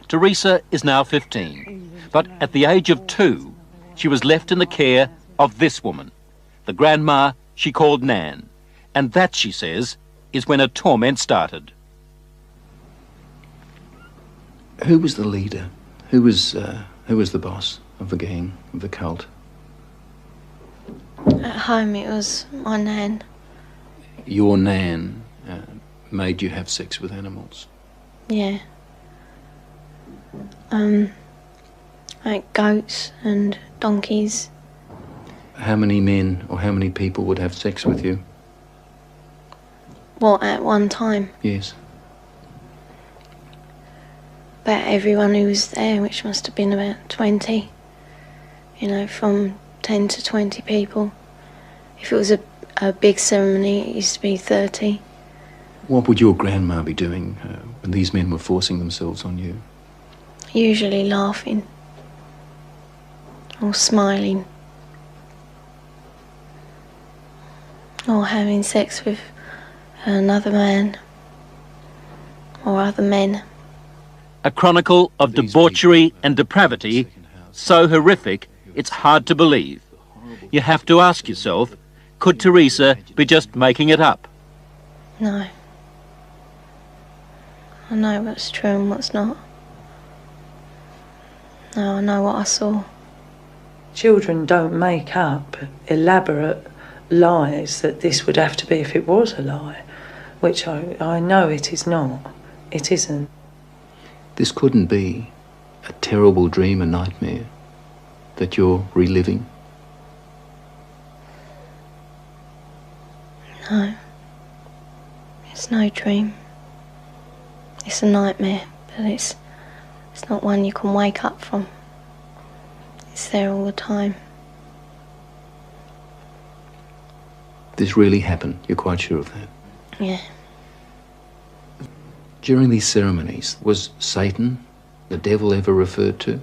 Teresa is now 15, but at the age of 2, she was left in the care of this woman, the grandma she called Nan. And that, she says, is when her torment started. Who was the leader? Who was the boss of the gang, of the cult? At home it was my Nan. Your Nan made you have sex with animals? Yeah. Like goats and donkeys. How many men or how many people would have sex with you? What, at one time? Yes. About everyone who was there, which must have been about 20. You know, from 10 to 20 people. If it was a big ceremony, it used to be 30. What would your grandma be doing when these men were forcing themselves on you? Usually laughing. Or smiling. Or having sex with another man. Or other men. A chronicle of debauchery and depravity so horrific it's hard to believe. You have to ask yourself, could Teresa be just making it up? No. I know what's true and what's not. No, I know what I saw. Children don't make up elaborate lies that this would have to be if it was a lie, which I know it is not. It isn't. This couldn't be a terrible dream, a nightmare that you're reliving? No. It's no dream. It's a nightmare, but it's not one you can wake up from. It's there all the time. This really happened, you're quite sure of that? Yeah. During these ceremonies, was Satan, the devil, ever referred to?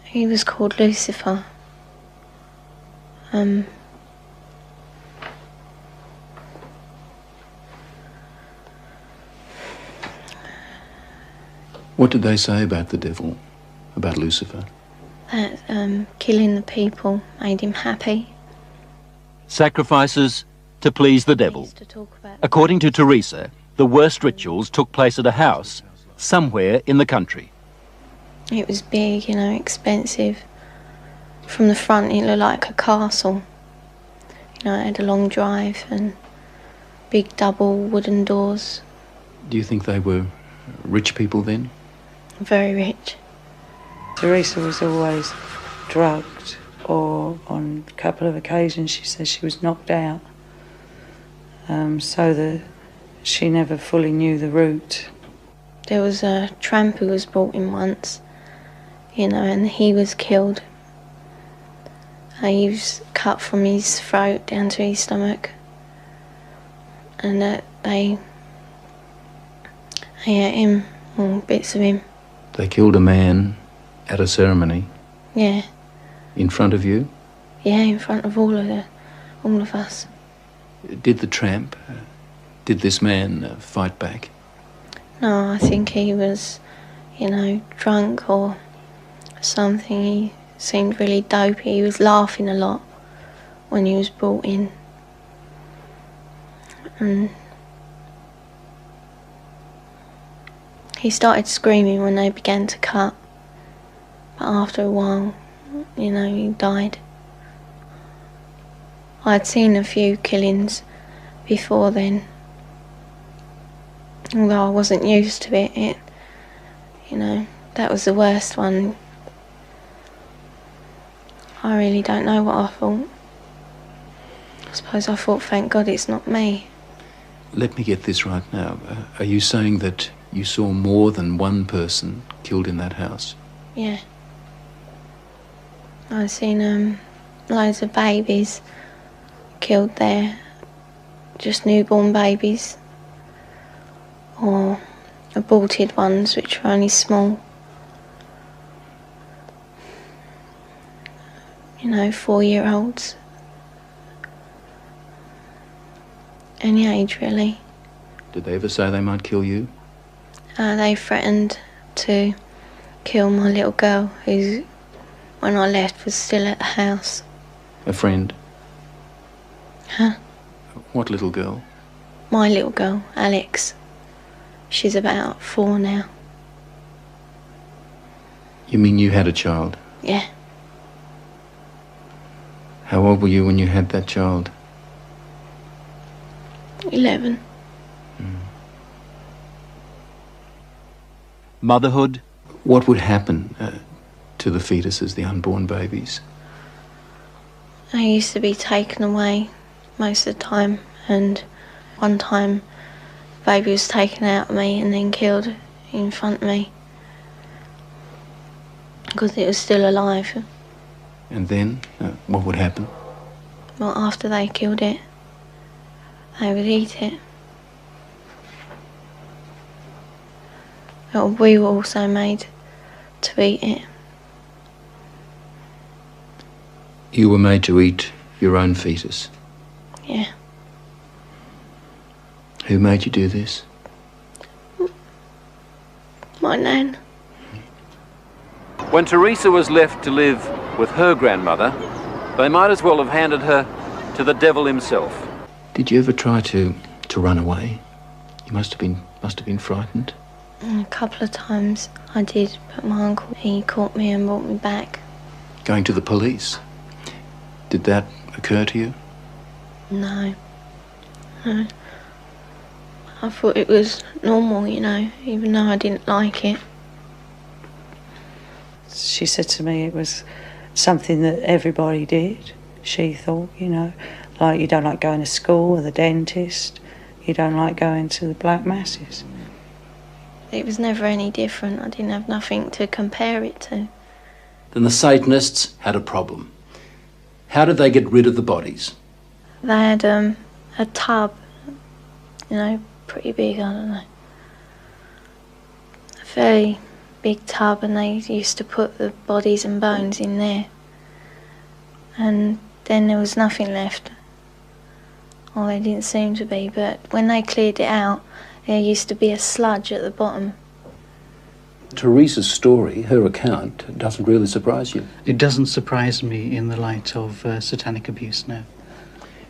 He was called Lucifer. What did they say about the devil, about Lucifer? That killing the people made him happy. Sacrifices to please the devil. According to Teresa, the worst rituals took place at a house somewhere in the country. It was big, you know, expensive. From the front it looked like a castle. You know, it had a long drive and big double wooden doors. Do you think they were rich people then? Very rich. Teresa was always drugged, or on a couple of occasions she says she was knocked out. So that she never fully knew the route. There was a tramp who was brought in once, you know, and he was killed. He was cut from his throat down to his stomach. And they ate him, or bits of him. They killed a man at a ceremony? Yeah. In front of you? Yeah, in front of all of us. Did the tramp, did this man fight back? No, I think he was, you know, drunk or something. He seemed really dopey. He was laughing a lot when he was brought in. And he started screaming when they began to cut. But after a while, you know, he died. I'd seen a few killings before then. Although I wasn't used to it, you know, that was the worst one. I really don't know what I thought. I suppose I thought, thank God it's not me. Let me get this right now. Are you saying that you saw more than one person killed in that house? Yeah. I've seen loads of babies killed there. Just newborn babies. Or aborted ones, which were only small. You know, 4-year-olds. Any age, really. Did they ever say they might kill you? They threatened to kill my little girl, who, when I left, was still at the house. A friend? Huh? What little girl? My little girl, Alex. She's about 4 now. You mean you had a child? Yeah. How old were you when you had that child? 11. Motherhood? What would happen to the fetuses, the unborn babies? I used to be taken away most of the time, and one time the baby was taken out of me and then killed in front of me because it was still alive. And then, what would happen? Well, after they killed it, they would eat it. Well, we were also made to eat it. You were made to eat your own fetus? Yeah. Who made you do this? My nan. When Teresa was left to live with her grandmother, they might as well have handed her to the devil himself. Did you ever try to run away? You must have been frightened. A couple of times I did, but my uncle, he caught me and brought me back. Going to the police? Did that occur to you? No. No. I thought it was normal, you know, even though I didn't like it. She said to me it was something that everybody did, she thought, you know. Like, you don't like going to school or the dentist, you don't like going to the black masses. It was never any different. I didn't have nothing to compare it to. Then the Satanists had a problem. How did they get rid of the bodies? They had a tub, you know, pretty big, I don't know. A very big tub, and they used to put the bodies and bones in there. And then there was nothing left. Well, there didn't seem to be, but when they cleared it out, there used to be a sludge at the bottom. Teresa's story, her account, doesn't really surprise you. It doesn't surprise me in the light of satanic abuse, no.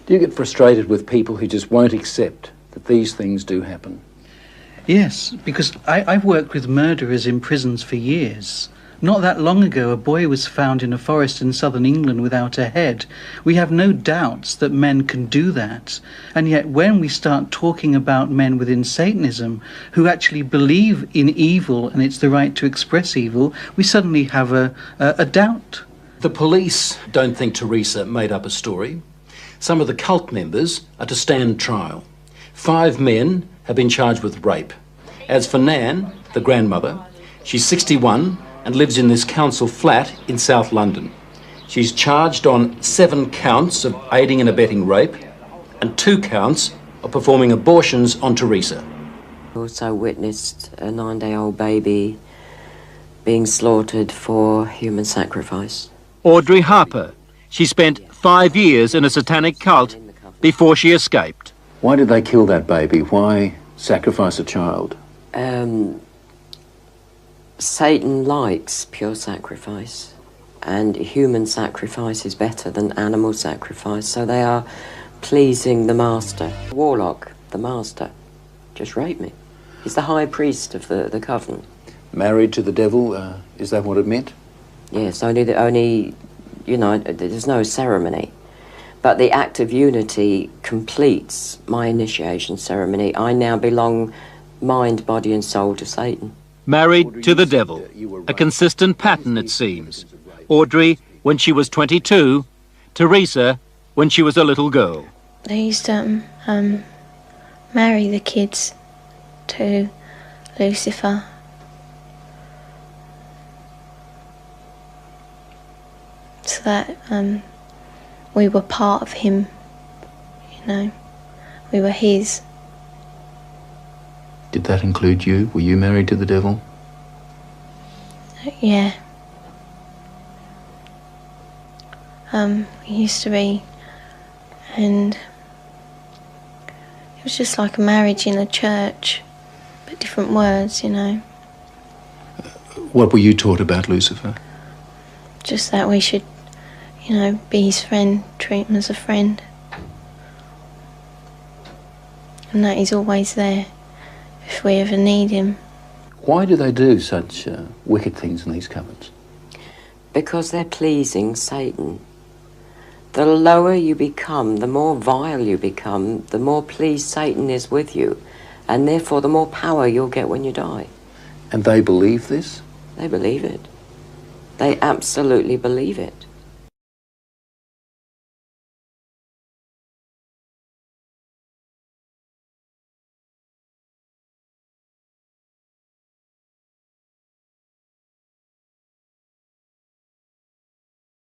Do you get frustrated with people who just won't accept that these things do happen? Yes, because I've worked with murderers in prisons for years. Not that long ago, a boy was found in a forest in southern England without a head. We have no doubts that men can do that. And yet when we start talking about men within Satanism who actually believe in evil and it's the right to express evil, we suddenly have a doubt. The police don't think Teresa made up a story. Some of the cult members are to stand trial. 5 men have been charged with rape. As for Nan, the grandmother, she's 61 and lives in this council flat in South London. She's charged on 7 counts of aiding and abetting rape and 2 counts of performing abortions on Teresa. Also witnessed a 9-day-old baby being slaughtered for human sacrifice. Audrey Harper. She spent 5 years in a satanic cult before she escaped. Why did they kill that baby? Why sacrifice a child? Satan likes pure sacrifice, and human sacrifice is better than animal sacrifice, so they are pleasing the master. Warlock, the master, just raped me. He's the high priest of the covenant. Married to the devil, is that what it meant? Yes, only, you know, there's no ceremony. But the act of unity completes my initiation ceremony. I now belong mind, body and soul to Satan. Married to the devil. A consistent pattern, it seems. Audrey when she was 22, Teresa when she was a little girl. They used to marry the kids to Lucifer. So that we were part of him, you know. We were his. Did that include you? Were you married to the devil? Yeah. He used to be, and it was just like a marriage in a church, but different words, you know. What were you taught about Lucifer? Just that we should, you know, be his friend, treat him as a friend. And that he's always there if we ever need him. Why do they do such wicked things in these cupboards? Because they're pleasing Satan. The lower you become, the more vile you become, the more pleased Satan is with you, and therefore the more power you'll get when you die. And they believe this? They believe it. They absolutely believe it.